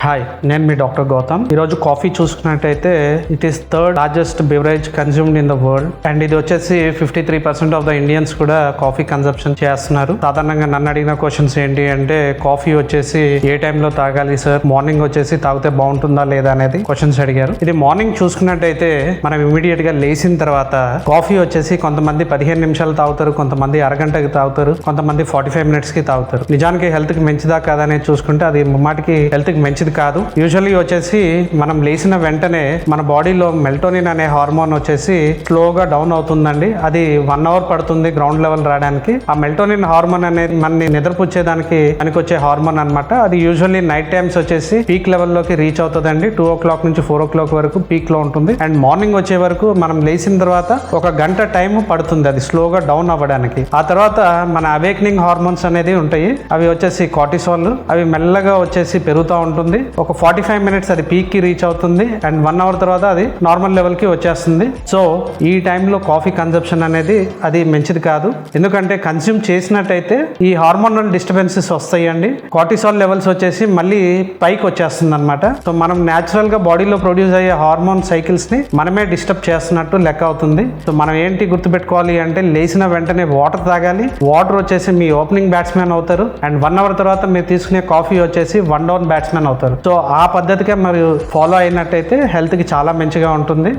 Hi, నేను మీ doctor Gautam. ఈరోజు coffee చూసుకున్నట్టయితే it is third largest beverage consumed in the world and ఇది వచ్చేసి 53% ఆఫ్ ద ఇండియన్స్ కూడా కాఫీ కన్సంప్షన్ చేస్తున్నారు. సాధారణంగా నన్ను అడిగిన క్వశ్చన్స్ ఏంటి అంటే కాఫీ వచ్చేసి ఏ టైంలో తాగాలి సార్, మార్నింగ్ వచ్చేసి తాగితే బాగుంటుందా లేదా అనేది క్వశ్చన్స్ అడిగారు. ఇది మార్నింగ్ చూసుకున్నట్టయితే మనం ఇమీడియట్ గా లేచిన తర్వాత కాఫీ వచ్చేసి కొంతమంది 15 నిమిషాలు తాగుతారు, కొంతమంది అరగంటకి తాగుతారు, కొంతమంది 45 minutes కి తాగుతారు. నిజానికి హెల్త్ కి మంచిదా కాదనేది చూసుకుంటే అది మాటికి హెల్త్ కి మంచిది కాదు. యూజువల్లీ వచ్చేసి మనం లేచిన వెంటనే మన బాడీలో మెల్టోనిన్ అనే హార్మోన్ వచ్చేసి స్లోగా డౌన్ అవుతుందండి. అది 1 hour పడుతుంది గ్రౌండ్ లెవెల్ రావడానికి. ఆ మెల్టోనిన్ హార్మోన్ అనేది మనని నిద్రపుచ్చేదానికి పనికొచ్చే హార్మోన్ అనమాట. అది యూజువల్లీ నైట్ టైమ్స్ వచ్చేసి పీక్ లెవెల్ లోకి రీచ్ అవుతుందండి. 2 o'clock నుంచి 4 o'clock వరకు పీక్ లో ఉంటుంది. అండ్ మార్నింగ్ వచ్చే వరకు మనం లేచిన తర్వాత 1 గంట టైం పడుతుంది అది స్లోగా డౌన్ అవ్వడానికి. ఆ తర్వాత మన అవేక్నింగ్ హార్మోన్స్ అనేది ఉంటాయి. అవి వచ్చేసి కార్టిసాల్, అవి మెల్లగా వచ్చేసి పెరుగుతూ ఉంటుంది. ఒక 45 minutes అది పీక్ కి రీచ్ అవుతుంది అండ్ 1 hour తర్వాత అది నార్మల్ లెవెల్ కి వచ్చేస్తుంది. సో ఈ టైంలో కాఫీ కన్సంప్షన్ అనేది అది మంచిది కాదు. ఎందుకంటే కన్స్యూమ్ చేసినట్టయితే ఈ హార్మోనల్ డిస్టర్బెన్సెస్ వస్తాయండి. కార్టిసాల్ లెవెల్స్ వచ్చేసి మళ్ళీ పైకి వచ్చేస్తుంది అనమాట. సో మనం న్యాచురల్ గా బాడీలో ప్రొడ్యూస్ అయ్యే హార్మోన్ సైకిల్స్ ని మనమే డిస్టర్బ్ చేస్తున్నట్టు లెక్క అవుతుంది. సో మనం ఏంటి గుర్తుపెట్టుకోవాలి అంటే లేచిన వెంటనే వాటర్ తాగాలి. వాటర్ వచ్చేసి మీ ఓపెనింగ్ బ్యాట్స్మెన్ అవుతారు అండ్ 1 hour తర్వాత మీరు తీసుకునే కాఫీ వచ్చేసి 1 down బ్యాట్స్మెన్ అవుతారు. సో ఆ పద్ధతిగా మరి ఫాలో అయినట్టయితే హెల్త్ కి చాలా మంచిగా ఉంటుంది.